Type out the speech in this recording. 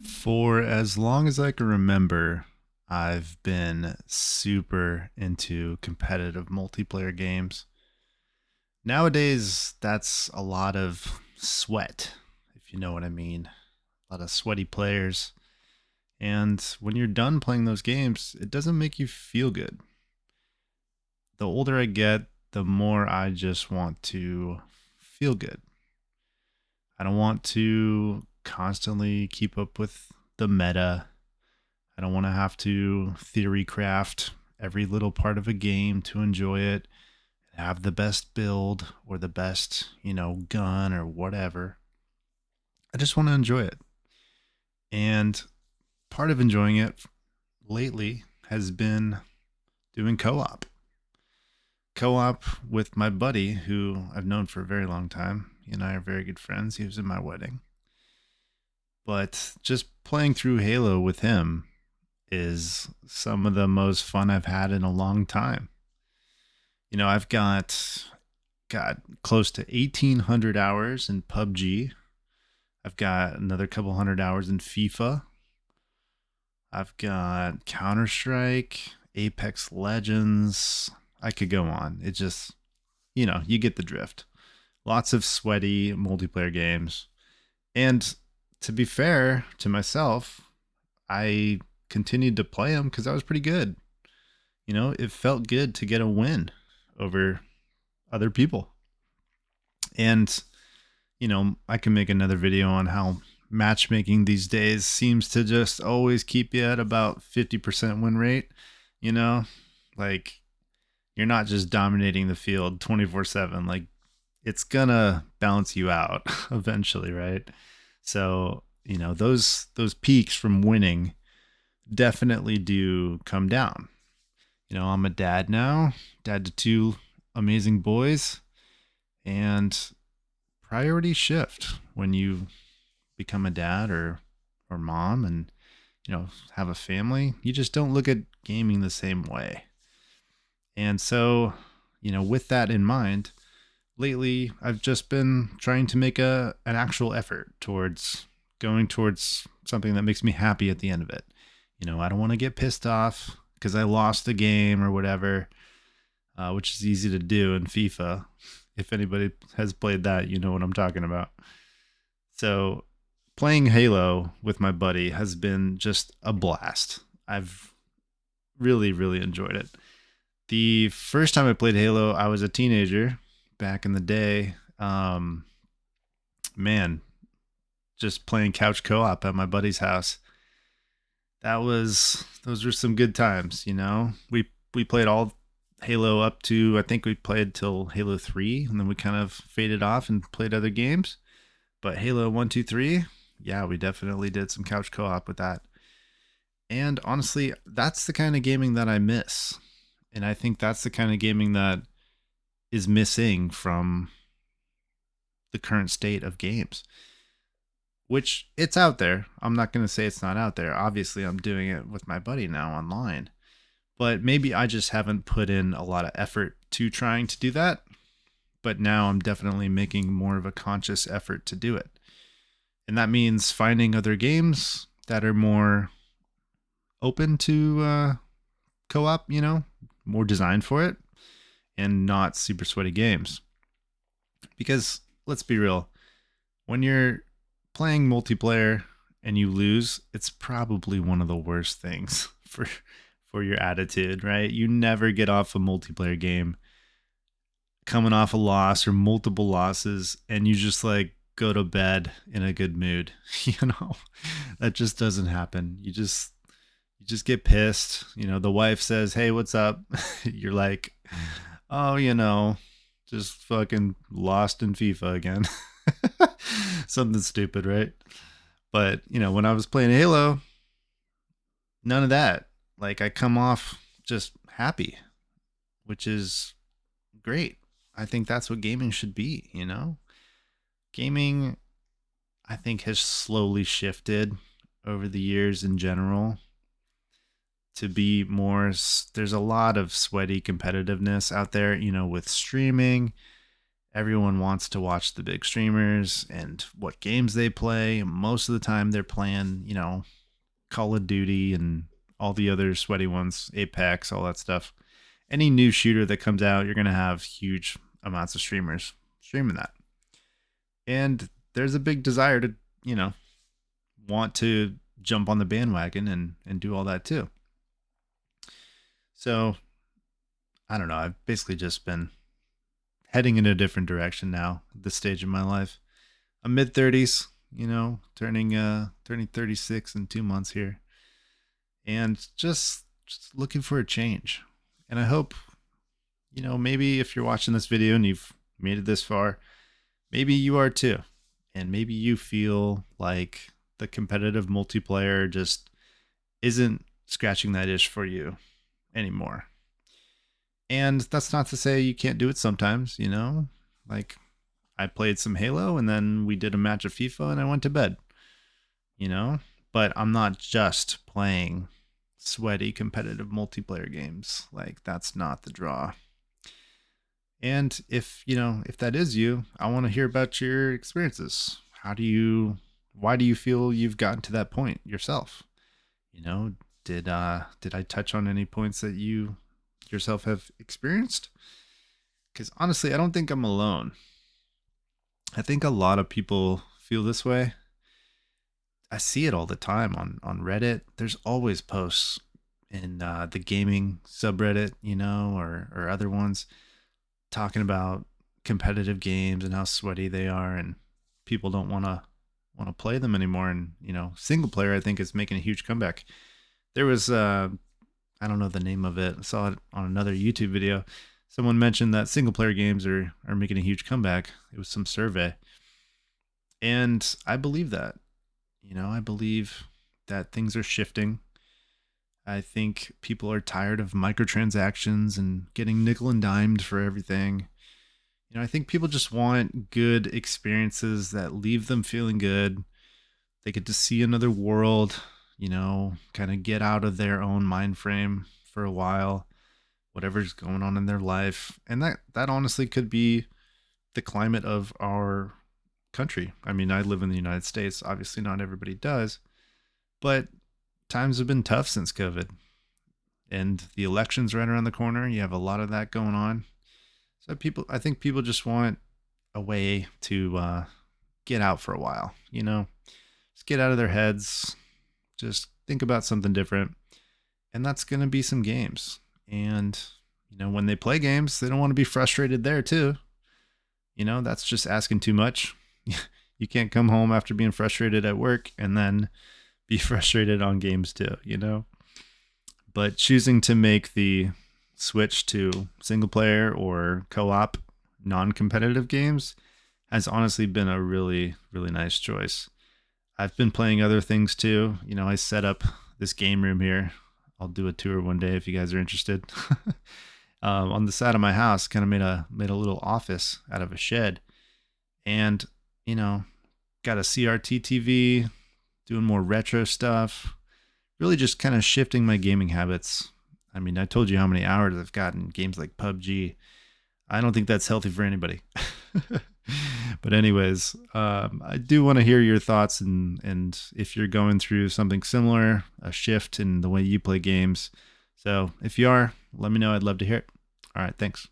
For as long as I can remember, I've been super into competitive multiplayer games. Nowadays, that's a lot of sweat, if you know what I mean. A lot of sweaty players. And when you're done playing those games, it doesn't make you feel good. The older I get, the more I just want to feel good. I don't want to constantly keep up with the meta. I don't want to have to theory craft every little part of a game to enjoy it, have the best build or the best, gun or whatever. I just want to enjoy it. And part of enjoying it lately has been doing co op. Co op with my buddy who I've known for a very long time. He and I are very good friends. He was in my wedding. But just playing through Halo with him is some of the most fun I've had in a long time. I've got close to 1800 hours in PUBG. I've got another couple hundred hours in FIFA. I've got Counter-Strike, Apex Legends. I could go on. It just, you get the drift. Lots of sweaty multiplayer games. And to be fair to myself, I continued to play them because I was pretty good. It felt good to get a win over other people. And, I can make another video on how matchmaking these days seems to just always keep you at about 50% win rate. You know, like you're not just dominating the field 24/7. Like it's gonna balance you out eventually, right? So, those peaks from winning definitely do come down. I'm a dad now, dad to two amazing boys, and priorities shift when you become a dad or mom and have a family. You just don't look at gaming the same way. And so, with that in mind, lately I've just been trying to make a an actual effort towards going towards something that makes me happy at the end of it. I don't want to get pissed off because I lost the game or whatever, which is easy to do in FIFA. If anybody has played that, you know what I'm talking about. So, playing Halo with my buddy has been just a blast. I've really, really enjoyed it. The first time I played Halo, I was a teenager back in the day. Man, just playing couch co-op at my buddy's house. Those were some good times. We played all Halo up to, I think we played till Halo 3 and then we kind of faded off and played other games. But Halo 1, 2, 3, yeah, we definitely did some couch co-op with that. And honestly, that's the kind of gaming that I miss. And I think that's the kind of gaming that is missing from the current state of games, which it's out there. I'm not going to say it's not out there. Obviously, I'm doing it with my buddy now online, but maybe I just haven't put in a lot of effort to trying to do that. But now I'm definitely making more of a conscious effort to do it. And that means finding other games that are more open to co op, more designed for it and not super sweaty games. Because let's be real, when you're playing multiplayer and you lose, it's probably one of the worst things for your attitude, right? You never get off a multiplayer game coming off a loss or multiple losses and you just like go to bed in a good mood. you know that just doesn't happen. You just get pissed. The wife says, "Hey, what's up?" You're like, "Oh, just fucking lost in FIFA again." Something stupid, right? But when I was playing Halo, none of that. Like I come off just happy, which is great. I think that's what gaming should be. Gaming, I think, has slowly shifted over the years in general to be there's a lot of sweaty competitiveness out there, with streaming Everyone wants to watch the big streamers and what games they play. Most of the time they're playing, Call of Duty and all the other sweaty ones, Apex, all that stuff. Any new shooter that comes out, you're going to have huge amounts of streamers streaming that. And there's a big desire to, you know, want to jump on the bandwagon and do all that too. So I don't know. I've basically just been heading in a different direction now at this stage of my life. I'm mid 30s, turning 36 in 2 months here, and just looking for a change. And I hope, maybe if you're watching this video and you've made it this far, maybe you are too. And maybe you feel like the competitive multiplayer just isn't scratching that itch for you anymore. And that's not to say you can't do it sometimes, Like I played some Halo and then we did a match of FIFA and I went to bed, you know? But I'm not just playing sweaty competitive multiplayer games. Like that's not the draw. And if that is you, I want to hear about your experiences. Why do you feel you've gotten to that point yourself? You know, did I touch on any points that you yourself have experienced? Because honestly, I don't think I'm alone. I think a lot of people feel this way. I see it all the time on Reddit. There's always posts in the gaming subreddit, or other ones talking about competitive games and how sweaty they are, and people don't want to play them anymore. And single player, I think, is making a huge comeback. There was I don't know the name of it. I saw it on another YouTube video. Someone mentioned that single player games are making a huge comeback. It was some survey. And I believe that. I believe that things are shifting. I think people are tired of microtransactions and getting nickel and dimed for everything. I think people just want good experiences that leave them feeling good. They get to see another world, kind of get out of their own mind frame for a while, whatever's going on in their life. And that honestly could be the climate of our country. I mean, I live in the United States. Obviously, not everybody does, but times have been tough since COVID. And the election's right around the corner. You have a lot of that going on. So I think people just want a way to get out for a while, just get out of their heads, just think about something different. And that's going to be some games. And, when they play games, they don't want to be frustrated there too. That's just asking too much. You can't come home after being frustrated at work and then be frustrated on games too, But choosing to make the switch to single player or co-op non-competitive games has honestly been a really, really nice choice. I've been playing other things too. I set up this game room here. I'll do a tour one day if you guys are interested. On the side of my house, kind of made a little office out of a shed, and got a CRT TV, doing more retro stuff. Really, just kind of shifting my gaming habits. I mean, I told you how many hours I've gotten games like PUBG. I don't think that's healthy for anybody. But anyways, I do want to hear your thoughts and if you're going through something similar, a shift in the way you play games. So if you are, let me know. I'd love to hear it. All right, thanks.